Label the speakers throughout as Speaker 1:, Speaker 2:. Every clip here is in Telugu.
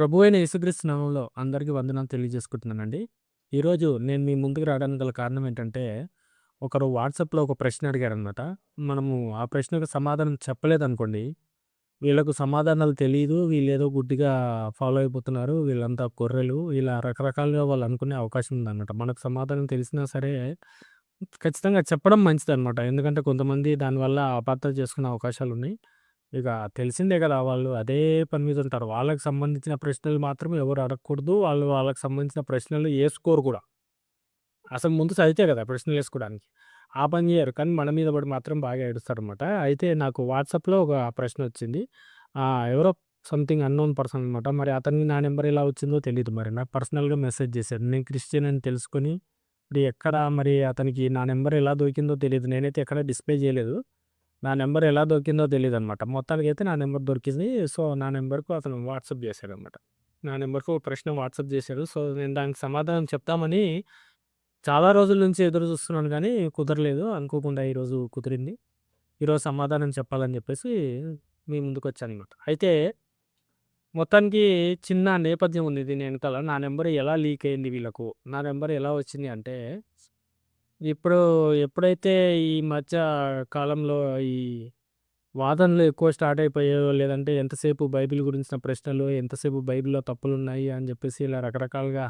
Speaker 1: ప్రభువైన యేసుక్రీస్తు నామంలో అందరికీ వందనాలు తెలియజేసుకుంటున్నానండి. ఈరోజు నేను మీ ముందుకు రావడానికి గల కారణం ఏంటంటే, ఒకరు వాట్సాప్‌లో ఒక ప్రశ్న అడిగారనమాట. మనము ఆ ప్రశ్నకు సమాధానం చెప్పలేదనుకోండి, వీళ్ళకు సమాధానాలు తెలీదు, వీళ్ళేదో గుడ్డిగా ఫాలో అయిపోతున్నారు, వీళ్ళంతా గొర్రెలు, ఇలా రకరకాలుగా వాళ్ళు అనుకునే అవకాశం ఉందనమాట. మనకు సమాధానం తెలిసినా సరే, ఖచ్చితంగా చెప్పడం మంచిదనమాట. ఎందుకంటే కొంతమంది దానివల్ల అపార్థాలు చేసుకునే అవకాశాలున్నాయి. ఇక తెలిసిందే గదా! వాళ్ళు అదే పని మీద ఉంటారు. వాళ్ళకి సంబంధించిన ప్రశ్నలు మాత్రం ఎవరు అడగకూడదు. వాళ్ళు వాళ్ళకి సంబంధించిన ప్రశ్నలు ఏసుకోరు కూడా. అసలు ముందు చదివితే గదా! ప్రశ్నలేసుకోడానికి. ఆ పని జేయరు. కానీ మన మీద పడి మాత్రం బాగా ఏడుస్తారనమాట. అయితే నాకు వాట్సాప్‌లో ఒక ప్రశ్నొచ్చింది. ఎవరో సంథింగ్ అన్‌నోన్ పర్సన్ అనమాట. మరి అతనికి నా నంబర్ ఎలా వచ్చిందో తెలీదు మరి. నాకు పర్సనల్‌గా మెసేజ్ జేశాడు. నేను క్రిస్టియన్ అని తెలుసుకొని, ఇప్పుడు ఎక్కడ మరి అతనికి నా నంబర్ ఎలా దొరికిందో తెలీదు. నేనైతే ఎక్కడ డిస్‌ప్లే జేయలేదు. నా నంబర్ ఎలా దొరికిందో తెలీదనమాట. మొత్తానికైతే నా నంబర్ దొరికింది. సో, నా నంబర్‌కు అతను వాట్సాప్ చేశాడనమాట. నా నంబర్‌కు ఒక ప్రశ్న వాట్సాప్ చేశాడు. సో, నేను దానికి సమాధానం చెప్తామని చాలా రోజుల నుంచి ఎదురు చూస్తున్నాను గానీ కుదరలేదు. అనుకోకుండా ఈరోజు కుదిరింది. ఈరోజు సమాధానం చెప్పాలని చెప్పేసి మీ ముందుకొచ్చాననమాట. అయితే మొత్తానికి చిన్న నేపథ్యం ఉంది దీని ఎనకాల. నా నంబర్ ఎలా లీక్ అయింది వీళ్ళకు? నా నంబర్ ఎలా వచ్చింది అంటే, ఇప్పుడు ఎప్పుడైతే ఈ మధ్య కాలంలో ఈ వాదనలు ఎక్కువ స్టార్ట్ అయిపోయాయో, లేదంటే ఎంతసేపు బైబిల్ గురించిన ప్రశ్నలు, ఎంతసేపు బైబిల్‌లో తప్పులున్నాయి అని జెప్పేసి ఇలా రకరకాలుగా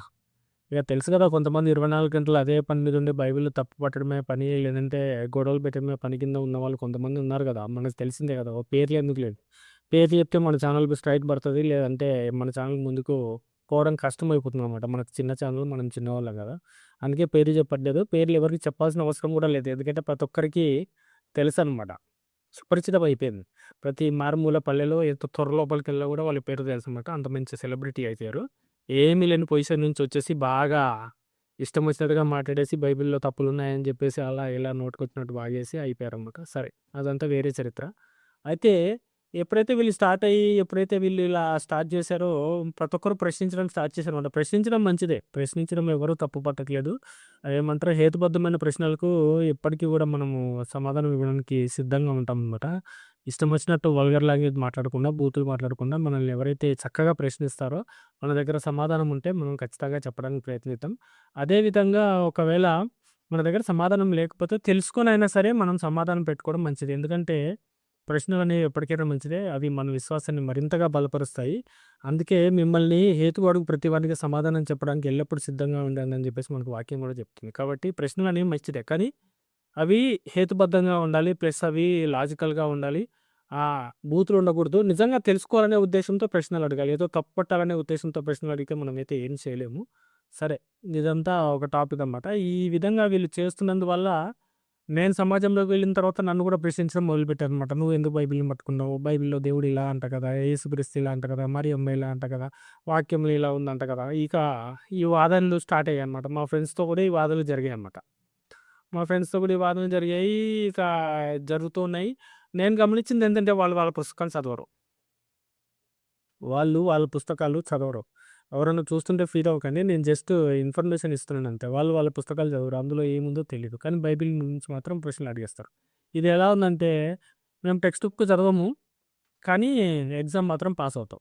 Speaker 1: ఇక తెలుసు గదా! కొంతమంది 24 గంటలు అదే పని మీద ఉండి బైబిల్‌లో తప్పు పట్టడమే పని, లేదంటే గొడవలు పెట్టడమే పని కింద ఉన్నవాళ్ళు కొంతమంది ఉన్నారు గదా! మనకు తెలిసిందే గదా! ఓ పేర్లు ఎందుకులెండి. పేర్లు చెప్తే మన ఛానెల్ స్ట్రైక్ పడతది. లేదంటే మన ఛానెల్ ముందుకు పోవడం కష్టమైపోతుందనమాట. మనకు చిన్న ఛానెల్, మనం చిన్నవాళ్ళం గదా! అందుకే పేర్లు చెప్పట్లేదు. పేర్లు ఎవరికీ చెప్పాల్సిన అవసరం గూడా లేదు. ఎందుకంటే ప్రతి ఒక్కరికి తెలుసనమాట. సుపరిచితం అయిపోయింది. ప్రతి మారుమూల పల్లెలో ఎంత త్వర లోపలికెళ్ళినా గూడా వాళ్ళ పేరు తెలుసనమాట. అంత మంచి సెలబ్రిటీ అయిపోయారు. ఏమీ లేని పొజిషన్ నుంచి వచ్చేసి బాగా ఇష్టం వచ్చినట్టుగా మాట్లాడేసి బైబిల్‌లో తప్పులున్నాయని జెప్పేసి అలా ఇలా నోటికొచ్చినట్టు వాగేసి అయిపోయారనమాట. సరే అదంతా వేరే చరిత్ర. అయితే ఎప్పుడైతే వీళ్ళు ఇలా స్టార్ట్ చేశారో ప్రతి ఒక్కరు ప్రశ్నించడం స్టార్ట్ చేశారనమాట. ప్రశ్నించడం మంచిదే. ప్రశ్నించడం ఎవరు తప్పు పట్టట్లేదు. ఏమంటారు హేతుబద్ధమైన ప్రశ్నలకు ఎప్పటికి గూడా మనము సమాధానం ఇవ్వడానికి సిద్ధంగా ఉంటామనమాట. ఇష్టం వచ్చినట్టు వల్గర్ లాంగ్వేజ్ మాట్లాడకుండా, బూతులు మాట్లాడకుండా మనల్ని ఎవరైతే చక్కగా ప్రశ్నిస్తారో మన దగ్గర సమాధానం ఉంటే మనం ఖచ్చితంగా చెప్పడానికి ప్రయత్నిద్దాం. అదే విధంగా ఒకవేళ మన దగ్గర సమాధానం లేకపోతే తెలుసుకొనైనా సరే మనం సమాధానం పెట్టుకోవడం మంచిది. ఎందుకంటే ప్రశ్నలనేవి ఎప్పటికైనా మంచిదే. అవి మన విశ్వాసాన్ని మరింతగా బలపరుస్తాయి. అందుకే మిమ్మల్ని హేతువు అడుగు ప్రతి వానికి సమాధానం చెప్పడానికి ఎల్లప్పుడూ సిద్ధంగా ఉండండి అని చెప్పేసి మనకు వాక్యం కూడా చెప్తుంది. కాబట్టి ప్రశ్నలనేవి మంచిదే. కానీ అవి హేతుబద్ధంగా ఉండాలి. ప్లస్ అవి లాజికల్‌గా ఉండాలి. బూతులు ఉండకూడదు. నిజంగా తెలుసుకోవాలనే ఉద్దేశ్యంతో ప్రశ్నలు అడగాలి. ఏదో తప్పు పట్టాలనే ఉద్దేశ్యంతో ప్రశ్నలు అడిగితే మనమైతే ఏం చేయలేము. సరే ఇదంతా ఒక టాపిక్ అనమాట. ఈ విధంగా వీళ్ళు చేస్తున్నందువల్ల నేను సమాజంలోకి వెళ్ళిన తర్వాత నన్ను కూడా ప్రశ్నించడం మొదలుపెట్టారనమాట. "నువ్వెందుకు బైబిల్‌ని పట్టుకున్నావు? బైబిల్‌లో దేవుడు ఇలా అంట కదా! యేసుక్రీస్తు ఇలా అంట కదా! మరియమ్మ ఇలా అంట కదా! వాక్యంలో ఇలా ఉందంట కదా!" ఇక ఈ వాదనలు స్టార్ట్ అయ్యాయన్నమాట. మా ఫ్రెండ్స్‌తో కూడా ఈ వాదనలు జరిగాయన్నమాట. మా ఫ్రెండ్స్‌తో కూడా ఈ వాదనలు జరిగాయి. ఇక జరుగుతూ ఉన్నాయి. నేను గమనించిందేంటంటే వాళ్ళు వాళ్ళ పుస్తకాలు చదవరు. వాళ్ళు వాళ్ళ పుస్తకాలు చదవరు. ఎవరైనా చూస్తుంటే ఫీల్ అవ్వకండి. నేను జస్ట్ ఇన్ఫర్మేషన్ ఇస్తున్నానంతే. వాళ్ళు వాళ్ళ పుస్తకాలు చదవరు. అందులో ఏముందో తెలీదు. కానీ బైబిల్ నుంచి మాత్రం ప్రశ్నలు అడిగేస్తారు. ఇది ఎలా ఉందంటే మేము టెక్స్ట్ బుక్ చదవము. కానీ ఎగ్జామ్ మాత్రం పాస్ అవుతాం.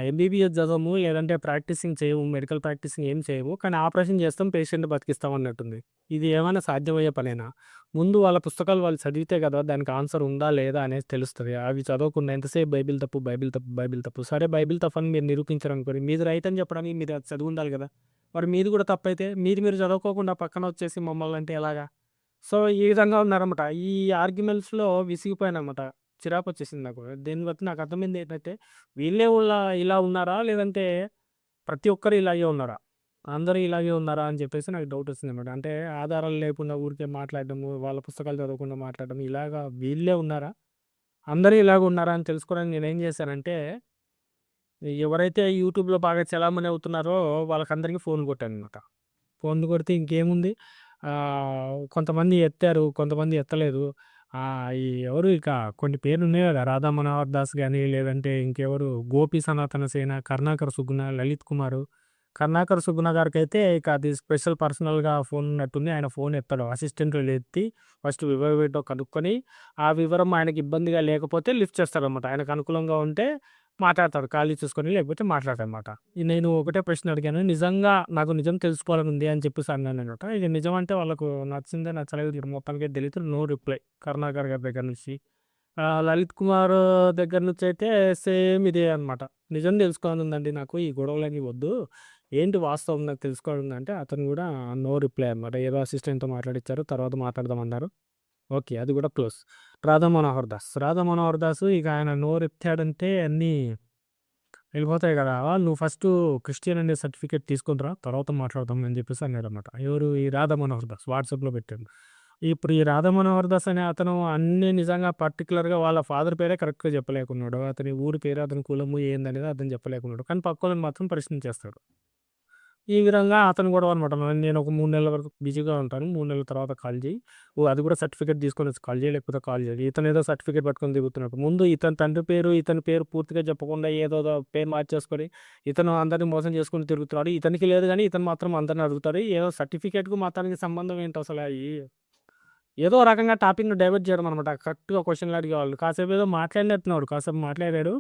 Speaker 1: ఎంబీబీఎస్ చదవము, లేదంటే ప్రాక్టీసింగ్ చేయము, మెడికల్ ప్రాక్టీసింగ్ ఏం చేయము. కానీ ఆపరేషన్ చేస్తాం, పేషెంట్‌ని బతికిస్తాం అన్నట్టుంది. ఇది ఏమైనా సాధ్యమయ్యే పనేనా? ముందు వాళ్ళ పుస్తకాలు వాళ్ళు చదివితే కదా! దానికి ఆన్సర్ ఉందా? లేదా? అనేది తెలుస్తది. అవి చదవకుండా ఎంతసేపు బైబిల్ తప్పు, బైబిల్ తప్పు, బైబిల్ తప్పు. సరే బైబిల్ తప్పని మీరు నిరూపించారనుకోండి. మీది రైట్ అని చెప్పడానికి మీరు అది చదివుండాలి కదా! మరి మీది కూడా తప్పైతే మీరు చదవుకోకుండా పక్కన వచ్చేసి మమ్మల్నంటే ఎలాగా? సో, ఈ విధంగా ఉన్నారన్నమాట. ఈ ఆర్గ్యుమెంట్స్‌లో విసిగిపోయానన్నమాట. చిరాకొచ్చేసింది నాకు. దీన్ని బట్టి నాకు అర్థమైంది ఏంటంటే, వీళ్ళే ఇలా ఉన్నారా? లేదంటే ప్రతి ఒక్కరు ఇలాగే ఉన్నారా? అందరూ ఇలాగే ఉన్నారా? అని చెప్పేసి నాకు డౌటొచ్చిందన్నమాట. అంటే ఆధారాలు లేకుండా ఊరికే మాట్లాడడము, వాళ్ళ పుస్తకాలు చదవకుండా మాట్లాడడం ఇలాగా వీళ్ళే ఉన్నారా? అందరూ ఇలాగ ఉన్నారా? అని తెలుసుకోవడానికి నేనేం చేశానంటే, ఎవరైతే యూట్యూబ్‌లో బాగా చలామణి అవుతున్నారో వాళ్ళకందరికీ ఫోన్ కొట్టానన్నమాట. ఫోన్లు కొడితే ఇంకేముంది కొంతమంది ఎత్తారు, కొంతమంది ఎత్తలేదు. ఎవరు ఇక కొన్ని పేర్లున్నాయి గదా! రాధా మనోహర్ దాస్ గాని, లేదంటే ఇంకెవరు గోపి సనాతన సేన, కరుణాకర్ సుగుణ, లలిత్ కుమారు. కరుణాకర్ సుగుణ గారికైతే ఇక అది స్పెషల్ పర్సనల్‌గా ఫోన్ ఉన్నట్టుంది. ఆయన ఫోన్ ఎత్తడు. అసిస్టెంట్లు ఎత్తి ఫస్ట్ వివరం ఏంటో కనుక్కొని, ఆ వివరం ఆయనకి ఇబ్బందిగా లేకపోతే లిఫ్ట్ చేస్తారనమాట. ఆయనకు అనుకూలంగా ఉంటే మాట్లాడతాడు. ఖాళీ చూసుకొని లేకపోతే మాట్లాడడనమాట. నేను ఒకటే ప్రశ్న అడిగాను. నిజంగా నాకు నిజం తెలుసుకోవాలని ఉంది అని చెప్పేసి అన్నాననమాట. ఇది నిజం అంటే వాళ్ళకు నచ్చిందో నచ్చలేదో మొత్తానికైతే తెలీదు. No reply. కరుణాకర్ గారి దగ్గర నుంచి. లలిత్ కుమార్ దగ్గర నుంచయితే సేమ్ ఇదే అనమాట. నిజం తెలుసుకోవాలని ఉందండి నాకు. ఈ గొడవలన్నీ వద్దు. ఏంటి వాస్తవం నాకు తెలుసుకోవాలని ఉందంటే అతను కూడా నో రిప్లై అనమాట. ఏదో అసిస్టెంట్‌తో మాట్లాడిచ్చారు. తర్వాత మాట్లాడదామన్నారు. ఓకే. అది కూడా క్లోజ్. రాధా మనోహర్ దాస్. రాధా మనోహర్ దాసు ఇక ఆయన నోరెత్తాడంటే అన్నీ వెళ్ళిపోతాయి గదా! "నువ్వు ఫస్టు క్రిస్టియన్ అనే సర్టిఫికేట్ తీసుకొని రా. తర్వాత మాట్లాడదాం" అని జెప్పేసి అన్నాడనమాట. ఎవరు? ఈ రాధా మనోహర్ దాస్ వాట్సాప్‌లో పెట్టాడు. ఇప్పుడు ఈ రాధా మనోహర్ దాస్ అనే అతను అన్నీ నిజంగా పర్టిక్యులర్‌గా వాళ్ళ ఫాదర్ పేరే కరెక్ట్‌గా చెప్పలేకున్నాడు. అతని ఊరి పేరు, అతని కులము ఏందనేది అతను చెప్పలేకున్నాడు. కానీ పక్కోళ్ళని మాత్రం ప్రశ్నించేస్తాడు. ఈ విధంగా అతను గొడవ అనమాట. నేను ఒక 3 నెలల వరకు బిజీగా ఉంటాను. 3 నెలల తర్వాత కాల్ చెయ్యి. అది కూడా సర్టిఫికేట్ తీసుకొనొచ్చి కాల్ చెయ్యి, లేకపోతే కాల్ చెయ్యి. ఇతనేదో సర్టిఫికేట్ పట్టుకొని తిరుగుతున్నాడు. ముందు ఇతని తండ్రి పేరు, ఇతని పేరు పూర్తిగా చెప్పకుండా ఏదోదో పేరు మార్చేసుకొని, ఇతను అందరిని మోసం చేసుకొని తిరుగుతున్నాడు. ఇతనికి లేదు గానీ, ఇతను మాత్రం అందరిని అడుగుతాడు. ఏదో సర్టిఫికేట్‌కు మాత్రానికి సంబంధం ఏంటసల ఏదో రకంగా టాపిక్‌ని డైవర్ట్ చేయడం అనమాట. కరెక్ట్‌గా క్వెషన్‌లు అడిగేవాళ్ళు. కాసేపు ఏదో మాట్లాడినట్టున్నాడు. కాసేపు మాట్లాడాడు.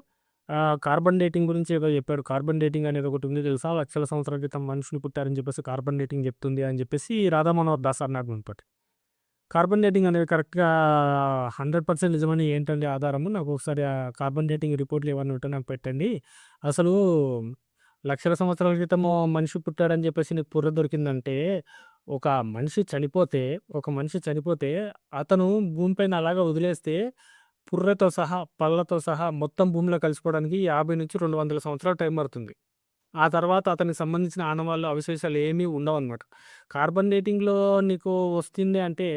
Speaker 1: కార్బన్ డేటింగ్ గురించి ఏదో చెప్పాడు. కార్బన్ డేటింగ్ అనేది ఒకటుంది తెలుసా? లక్షల సంవత్సరాల క్రితం మనుషులు పుట్టారని చెప్పేసి కార్బన్ డేటింగ్ చెప్తుంది అని చెప్పేసి రాధా మనోహర్ దాస్ అన్నాడు మనతోటి. కార్బన్ డేటింగ్ అనేది కరెక్ట్‌గా 100% నిజమని ఏంటండి ఆధారము? నాకు ఒకసారి ఆ కార్బన్ డేటింగ్ రిపోర్ట్‌లు ఏమన్నా ఉంటే నాకు పెట్టండి. అసలు లక్షల సంవత్సరాల క్రితము మనిషి పుట్టాడని చెప్పేసి నీకు పుర్ర దొరికిందంటే, ఒక మనిషి చనిపోతే, ఒక మనిషి చనిపోతే అతను భూమి పైన అలాగా వదిలేస్తే పుర్రెతో సహా, పళ్ళతో సహా మొత్తం భూమిలో కలిసిపోవడానికి 50-200 సంవత్సరాలు టైం పడుతుంది. ఆ తర్వాత అతనికి సంబంధించిన ఆనవాళ్ళు, అవశేషాలు ఏమీ ఉండవనమాట. కార్బన్ డేటింగ్‌లో నీకు వస్తుంది అంటే,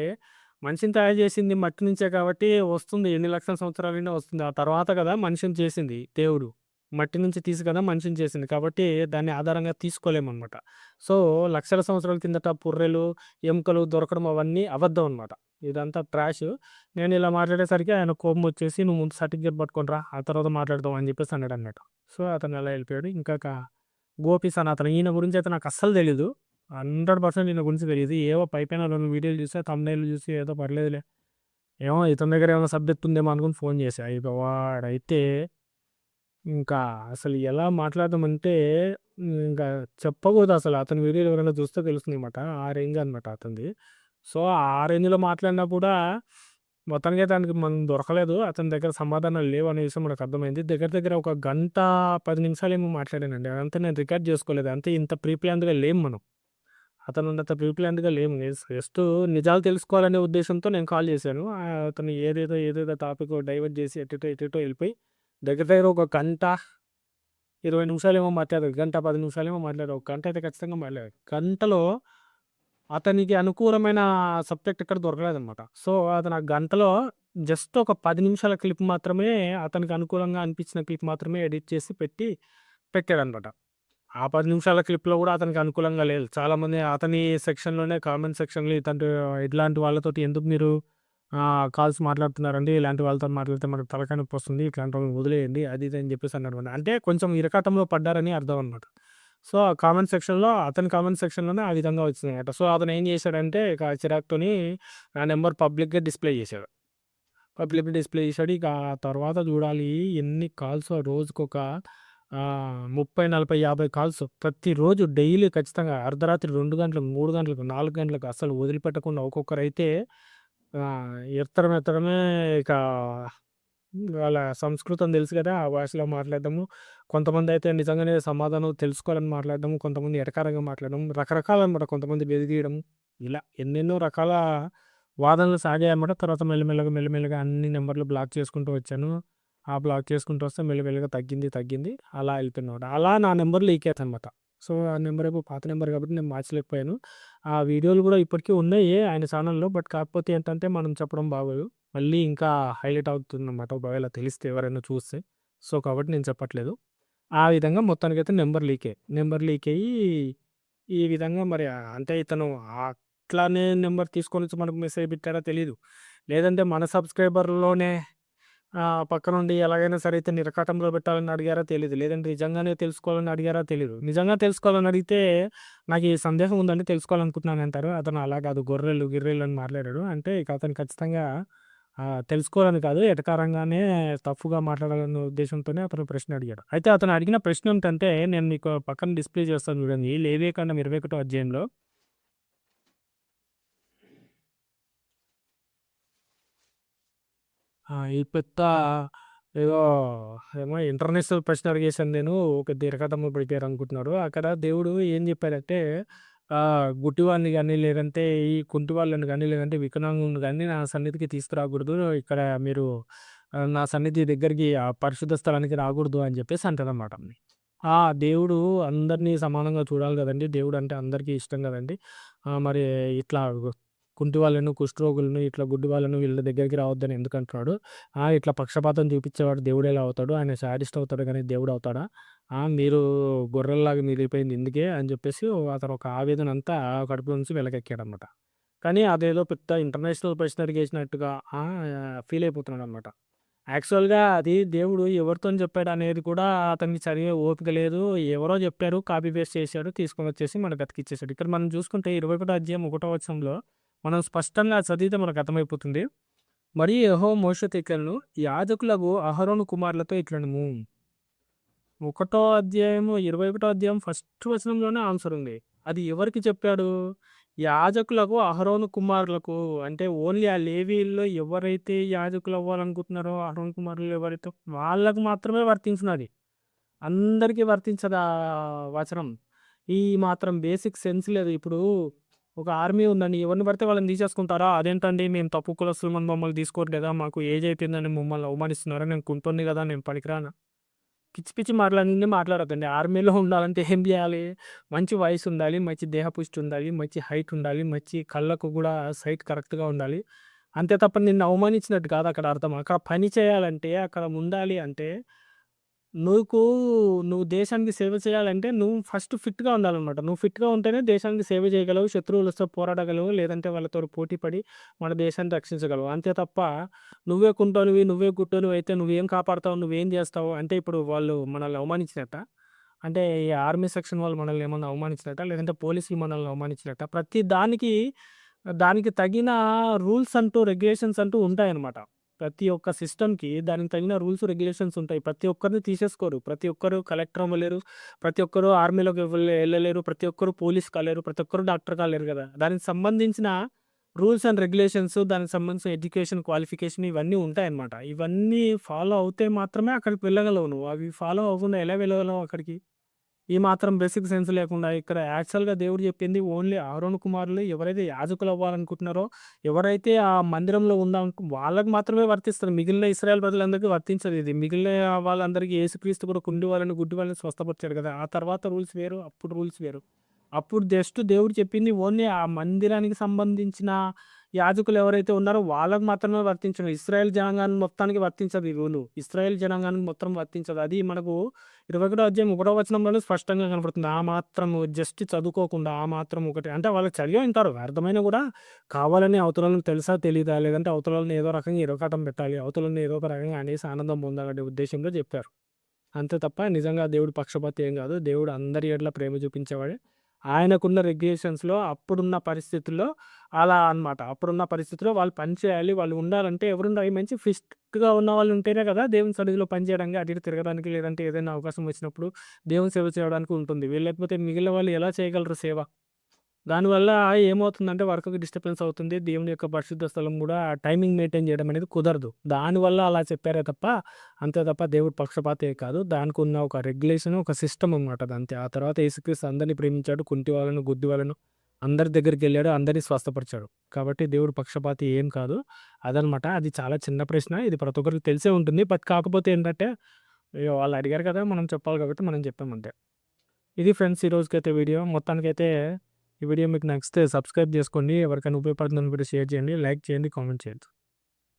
Speaker 1: మనిషిని తయారు చేసింది మట్టి నుంచే కాబట్టి వస్తుంది. ఎన్ని లక్షల సంవత్సరాలైనా వస్తుంది. ఆ తర్వాత కదా మనిషిని చేసింది దేవుడు. మట్టి నుంచి తీసి కదా మనిషిని చేసింది. కాబట్టి దాన్ని ఆధారంగా తీసుకోలేమనమాట. సో, లక్షల సంవత్సరాల కిందట పుర్రెలు, ఎముకలు దొరకడం అవన్నీ అబద్ధం అనమాట. ఇదంతా ట్రాషు. నేను ఇలా మాట్లాడేసరికి ఆయన కోపమొచ్చేసి, "నువ్వు ముందు సర్టిఫికేట్ పట్టుకొని రా. ఆ తర్వాత మాట్లాడదాం" అని చెప్పేసి అన్నాడన్నట్టు. సో, అతను అలా వెళ్ళిపోయాడు. గోపి సనాతన ఈయన గురించయితే నాకస్సలు తెలీదు. 100% ఈయన గురించి తెలీదు. ఏవో పైపైన 2 వీడియోలు చూసా, థంబ్‌నెయిల్‌లు చూసి ఏదో పర్లేదులే. ఏమో ఇతని దగ్గర ఏమైనా సబ్జెక్ట్ ఉందేమో అనుకుని ఫోను చేశా. ఇక వాడైతే ఇంకా అసలు ఎలా మాట్లాడదామంటే ఇంకా చెప్పకూడదసల. అతని వీడియోలు ఎవరైనా చూస్తే తెలుస్తుందనమాట. ఆ రేంజ్ అనమాట అతనిది. సో, ఆ రేంజ్‌లో మాట్లాడినా కూడా మొత్తానికైతే దానికి మనం దొరకలేదు. అతని దగ్గర సమాధానాలు లేవు అనే విషయం మనకు అర్థమైంది. దగ్గర దగ్గర ఒక గంట 10 నిమిషాలేమో మాట్లాడానండి. అదంతా నేను రికార్డ్ చేసుకోలేదు. అంతే ఇంత ప్రీ ప్లాన్డ్‌గా లేము మనం. అతనున్నంత ప్రీ ప్లాన్డ్‌గా లేము. జస్ట్ నిజాలు తెలుసుకోవాలనే ఉద్దేశంతో నేను కాల్ చేశాను. అతను ఏదేదో టాపిక్ డైవర్ట్ చేసి ఎటెటో ఎళ్ళిపోయి దగ్గర దగ్గర ఒక గంట 20 నిమిషాలేమో మాట్లాడారు. గంట 10 నిమిషాలేమో మాట్లాడారు. ఒక గంట అయితే ఖచ్చితంగా మాట్లాడారు. గంటలో అతనికి అనుకూలమైన సబ్జెక్ట్ ఎక్కడ దొరకలేదనమాట. సో, అతను ఆ గంటలో జస్ట్ ఒక 10 నిమిషాల క్లిప్ మాత్రమే అతనికి అనుకూలంగా అనిపించిన క్లిప్ మాత్రమే ఎడిట్ చేసి పెట్టాడనమాట. ఆ 10 నిమిషాల క్లిప్‌లో గూడా అతనికి అనుకూలంగా లేదు. చాలామంది అతని సెక్షన్‌లోనే కామెంట్ సెక్షన్‌లో ఇట్లాంటి వాళ్ళతోటి ఎందుకు మీరు కాల్స్ మాట్లాడుతున్నారండి. ఇలాంటి వాళ్ళతోని మాట్లాడితే మనకు తలకాయ నొప్పొస్తుంది. ఇట్లాంటి వాళ్ళని వదిలేయండి. అది ఇది అని చెప్పేసి అన్నాడనమాట. అంటే కొంచెం ఇరకాటంలో పడ్డారని అర్థం అనమాట. సో, ఆ అతని కామెంట్ సెక్షన్‌లోనే ఆ విధంగా వచ్చినాయట. సో, అతను ఏం చేశాడంటే ఇక చిరాకుతోని నా నంబర్ పబ్లిక్‌గా డిస్‌ప్లే చేశాడు. పబ్లిక్‌గా డిస్‌ప్లే చేశాడు. ఇక ఆ తర్వాత చూడాలి ఎన్ని కాల్సో రోజుకొక 30, 40, 50 కాల్స్ ప్రతిరోజు డైలీ ఖచ్చితంగా అర్ధరాత్రి 2 గంటలకు, 3 గంటలకు, 4 గంటలకు అస్సలు వదిలిపెట్టకుండా ఒక్కొక్కరైతే ఎత్తడమే ఇక వాళ్ళ సంస్కృతం తెలుసు కదా! ఆ భాషలో మాట్లాడడము. కొంతమందయితే నిజంగానే సమాధానం తెలుసుకోవాలని మాట్లాడడము. కొంతమంది ఎటకారంగా మాట్లాడడం. రకరకాలనమాట. కొంతమంది బెదిరియడం. ఇలా ఎన్నెన్నో రకాల వాదనలు సాగాయన్నమాట. తర్వాత మెల్లమెల్లగా అన్ని నంబర్‌లు బ్లాక్ చేసుకుంటూ వచ్చాను. బ్లాక్ చేసుకుంటూ వస్తే మెల్లిమెల్లిగా తగ్గింది. అలా ఎళ్ళిపోయిందన్నమాట. అలా నా నంబర్ లీక్ అయిందన్నమాట. సో, ఆ నంబరేమో పాత నంబర్ కాబట్టి నేను మార్చలేకపోయాను. ఆ వీడియోలు గూడా ఇప్పటికి ఉన్నాయి ఆయన ఛానెల్‌లో. బట్ కాకపోతే ఏంటంటే మనం చెప్పడం బాగోదు. మళ్ళీ ఇంకా హైలైట్ అవుతుందన్నమాట. ఒకవేళ తెలిస్తే ఎవరైనా చూస్తే. సో, కాబట్టి నేను చెప్పట్లేదు. ఆ విధంగా మొత్తానికైతే నంబర్ లీక్ అయ్యి ఈ విధంగా మరి అంటే ఇతను అట్లానే నంబర్ తీసుకొనొచ్చి మనకు మెసేజ్ పెట్టాడో తెలీదు. లేదంటే మన సబ్‌స్క్రైబర్‌లోనే పక్కనుండి ఎలాగైనా సరే ఇతన్ని ఇరకాటంలో పెట్టాలని అడిగారో తెలీదు. లేదంటే నిజంగానే తెలుసుకోవాలని అడిగారో తెలీదు. నిజంగా తెలుసుకోవాలని అడిగితే నాకు ఈ సందేహం ఉందండి తెలుసుకోవాలనుకుంటున్నానంటారు. అతను అలా కాదు గొర్రెలు, గిర్రెలు అని మాట్లాడాడు. అంటే ఇక అతను ఖచ్చితంగా తెలుసుకోవాలని కాదు, ఎటకారంగానే తప్పుగా మాట్లాడాలన్న ఉద్దేశంతోనే అతను ప్రశ్న అడిగాడు. అయితే అతను అడిగిన ప్రశ్న ఏంటంటే, నేను మీకు పక్కన డిస్‌ప్లే చేస్తాను చూడండి. లేవియకాండం 21 అధ్యాయంలో ఈ పెద్ద ఏదో ఏమో ఇంటర్నేషనల్ ప్రశ్న అడిగేసాను నేను. ఒక దీర్ఘతమ్ము పడిపోయారు అనుకుంటున్నారు. అక్కడ దేవుడు ఏం చెప్పారంటే, గుడ్డివాడిని గాని, లేదంటే ఈ కుంటివాళ్ళని గాని, లేదంటే వికలాంగులను గాని నా సన్నిధికి తీసుకురాకూడదు. ఇక్కడ మీరు నా సన్నిధి దగ్గరికి పరిశుద్ధ స్థలానికి రాకూడదు అని చెప్పేసి అంటారనమాట. దేవుడు అందరిని సమానంగా చూడాలి గదండీ! దేవుడంటే అందరికీ ఇష్టం గదండీ! మరి ఇట్లా కుంటి వాళ్ళను, కుష్ఠరోగులను, ఇట్లా గుడ్డి వాళ్ళను వీళ్ళ దగ్గరికి రావద్దని ఎందుకంటున్నాడు? ఇట్లా పక్షపాతం చూపిచ్చేవాడు దేవుడెలా అవుతాడు? ఆయన శాడిస్ట్ అవుతాడు గానీ దేవుడవుతాడా? మీరు గొర్రెల్లాగా మిగిలిపోయింది ఇందుకే అని జెప్పేసి అతను ఒక ఆవేదనంతా కడుపులో నుంచి వెల్లకెక్కాడనమాట. కానీ అదేదో పెద్ద ఇంటర్నేషనల్ ప్రశ్న అడిగేసినట్టుగా ఫీల్ అయిపోతున్నాడనమాట. యాక్చువల్‌గా అది దేవుడు ఎవరితోని చెప్పాడనేది కూడా అతనికి చదివే ఓపిక లేదు. ఎవరో చెప్పారు. కాపీ పేస్ట్ చేశాడు. తీసుకొనొచ్చేసి మనకు అతికిచ్చేసాడు. ఇక్కడ మనం చూసుకుంటే 21 అధ్యాయం 1 వచనంలో మనం స్పష్టంగా చదివితే మనకు అర్థమైపోతుంది. మరియు యెహోవా మోషేతో ఇట్లనెను, యాజకులకు అహరోను కుమారులతో ఇట్లనెను. 21 అధ్యాయం ఫస్ట్ వచనంలోనే ఆన్సర్ ఉంది. అది ఎవరికి చెప్పాడు? యాజకులకు, అహరోను కుమారులకు. అంటే ఓన్లీ ఆ లేవీయుల్లో ఎవరైతే యాజకులు అవ్వాలనుకుంటున్నారో అహరోను కుమారులు ఎవరైతే వాళ్ళకి మాత్రమే వర్తించినది. అందరికీ వర్తించదు ఆ వచనం. ఈ మాత్రం బేసిక్ సెన్స్ లేదు. ఇప్పుడు ఒక ఆర్మీ ఉందండి. ఎవరిని పడితే వాళ్ళని తీసేసుకుంటారా? అదేంటండి మేము తక్కువ కులస్తులమని మమ్మల్ని తీసుకోరు కదా! మాకు ఏజ్ అయిపోయిందని మమ్మల్ని అవమానిస్తున్నారా? నేను కుంటోన్ని కదా! నేను పనికిరానా? పిచ్చి పిచ్చి మాటలన్నీ మాట్లాడొద్దండి. ఆర్మీలో ఉండాలంటే ఏం జేయాలి? మంచి వయసుండాలి, మంచి దేహపుష్టి ఉండాలి, మంచి హైట్ ఉండాలి, మంచి కళ్ళకు గూడా సైట్ కరెక్ట్‌గా ఉండాలి. అంతే తప్ప నిన్ను అవమానించినట్టు కాదు అక్కడ అర్థం. అక్కడ పని చేయాలంటే, అక్కడ ఉండాలి అంటే, నీకు నువ్వు దేశానికి సేవ చేయాలంటే నువ్వు ఫస్ట్ ఫిట్‌గా ఉండాలనమాట. నువ్వు ఫిట్‌గా ఉంటేనే దేశానికి సేవ చేయగలవు, శత్రువులతో పోరాడగలవు, లేదంటే వాళ్ళతోటి పోటీ పడి మన దేశాన్ని రక్షించగలవు. అంతే తప్ప నువ్వే కుంటోనివి, నువ్వే గుట్టోనివైతే నువ్వేం కాపాడతావు, నువ్వేం జేస్తావు? అంటే ఇప్పుడు వాళ్ళు మనల్ని అవమానించినట్టా? అంటే ఈ ఆర్మీ సెక్షన్ వాళ్ళు మనల్ని ఏమన్నా అవమానించినట్టా? లేదంటే పోలీసులు మనల్ని అవమానించినట్టా? ప్రతి దానికి, దానికి తగిన రూల్స్ అంటూ, రెగ్యులేషన్స్ అంటూ ఉంటాయన్నమాట. ప్రతి ఒక్క సిస్టమ్‌కి దానికి తగిన రూల్స్, రెగ్యులేషన్స్ ఉంటాయి. ప్రతి ఒక్కరిని తీసేసుకోరు. ప్రతి ఒక్కరు కలెక్టర్ అవ్వలేరు. ప్రతి ఒక్కరు ఆర్మీలోకి ఎళ్ళలేరు. ప్రతి ఒక్కరు పోలీస్ కాలేరు. ప్రతి ఒక్కరు డాక్టర్ కాలేరు గదా! దానికి సంబంధించిన రూల్స్ అండ్ రెగ్యులేషన్స్, దానికి సంబంధించిన ఎడ్యుకేషన్, క్వాలిఫికేషన్ ఇవన్నీ ఉంటాయన్నమాట. ఇవన్నీ ఫాలో అవుతే మాత్రమే అక్కడికి వెళ్ళగలవు నువ్వు. అవి ఫాలో అవ్వకుండా ఎలా వెళ్ళగలవు అక్కడికి? ఈ మాత్రం బేసిక్ సెన్స్ లేకుండా ఇక్కడ యాక్చువల్‌గా దేవుడు చెప్పింది ఓన్లీ అహరోను కుమారులు ఎవరైతే యాజకులు అవ్వాలనుకుంటున్నారో, ఎవరైతే ఆ మందిరంలో ఉందాం వాళ్ళకి మాత్రమే వర్తిస్తది. మిగిలిన ఇశ్రాయేల్ ప్రజలందరికీ వర్తించదు ఇది. మిగిలిన వాళ్ళందరికీ యేసుక్రీస్తు కూడా కుంటి వాళ్ళని, గుడ్డి వాళ్ళని స్వస్థపరిచాడు కదా! ఆ తర్వాత రూల్స్ వేరు. అప్పుడు రూల్స్ వేరు. అప్పుడు జస్ట్ దేవుడు చెప్పింది ఓన్లీ ఆ మందిరానికి సంబంధించిన యాజకులు ఎవరైతే ఉన్నారో వాళ్ళకి మాత్రమే వర్తించును. ఇశ్రాయేల్ జనాంగానికి మొత్తానికి వర్తించదు ఈ రూలు. ఇశ్రాయేల్ జనాంగానికి మొత్తం వర్తించదు. అది మనకు 21 అధ్యాయం 1 వచనంలోనే స్పష్టంగా కనపడుతుంది. ఆ మాత్రం జస్ట్ చదువుకోకుండా ఆ మాత్రం ఒకటి అంటే వాళ్ళు చదివే ఉంటారు. అర్థమైనా కూడా కావాలని అవతలోళ్ళకి తెలుసా తెలీదా? లేదంటే అవతలోళ్ళని ఏదో రకంగా ఇరకాటం పెట్టాలి. అవతలోళ్ళని ఏదో ఒక రకంగా అనేసి ఆనందం పొందాలనే ఉద్దేశంలో చెప్పారు. అంతే తప్ప నిజంగా దేవుడు పక్షపాతి ఏం కాదు. దేవుడు అందరి ఎడల ప్రేమ చూపించేవాడే. ఆయనకున్న రెగ్యులేషన్స్‌లో అప్పుడున్న పరిస్థితుల్లో అలా అన్నమాట. అప్పుడున్న పరిస్థితిలో వాళ్ళు పని చేయాలి. వాళ్ళు ఉండాలంటే ఎవరుండాలి? మంచి ఫిట్‌గా ఉన్నవాళ్ళు ఉంటేనే కదా! దేవుని సన్నిధిలో పని చేయడానికి, అటు ఇటు తిరగడానికి లేదంటే ఏదైనా అవకాశం వచ్చినప్పుడు దేవుని సేవ చేయడానికి ఉంటుంది. వీళ్ళు లేకపోతే మిగిలిన వాళ్ళు ఎలా చేయగలరు సేవ? దానివల్ల ఏమవుతుందంటే వర్క్‌కి డిస్టర్బెన్స్ అవుతుంది. దేవుని యొక్క పరిశుద్ధ స్థలం గూడా టైమింగ్ మెయింటైన్ చేయడం అనేది కుదరదు. దానివల్ల అలా చెప్పారే తప్ప, అంతే తప్ప దేవుడు పక్షపాతి కాదు. దానికున్న ఒక రెగ్యులేషన్, ఒక సిస్టమ్ అనమాట అదంతే. ఆ తర్వాత యేసుక్రీస్తు అందరిని ప్రేమించాడు. కుంటి వాళ్ళను, గుడ్డి వాళ్ళను అందరి దగ్గరికెళ్ళాడు. అందరిని స్వస్థపరిచాడు. కాబట్టి దేవుడు పక్షపాతి ఏం కాదు. అదనమాట. అది చాలా చిన్న ప్రశ్న. ఇది ప్రతి ఒక్కరికి తెలిసే ఉంటుంది. కాకపోతే ఏంటంటే, వాళ్ళు అడిగారు కదా! మనం చెప్పాలి కాబట్టి మనం చెప్పామంతే. ఇది ఫ్రెండ్స్ ఈ రోజుకైతే వీడియో. మొత్తానికైతే ఈ వీడియో మీకు నచ్చితే సబ్స్క్రైబ్ చేసుకోండి. ఎవరికైనా ఉపయోగపడుతుందని వీడియో షేర్ చేయండి. లైక్ చేయండి. కామెంట్ చేయండి.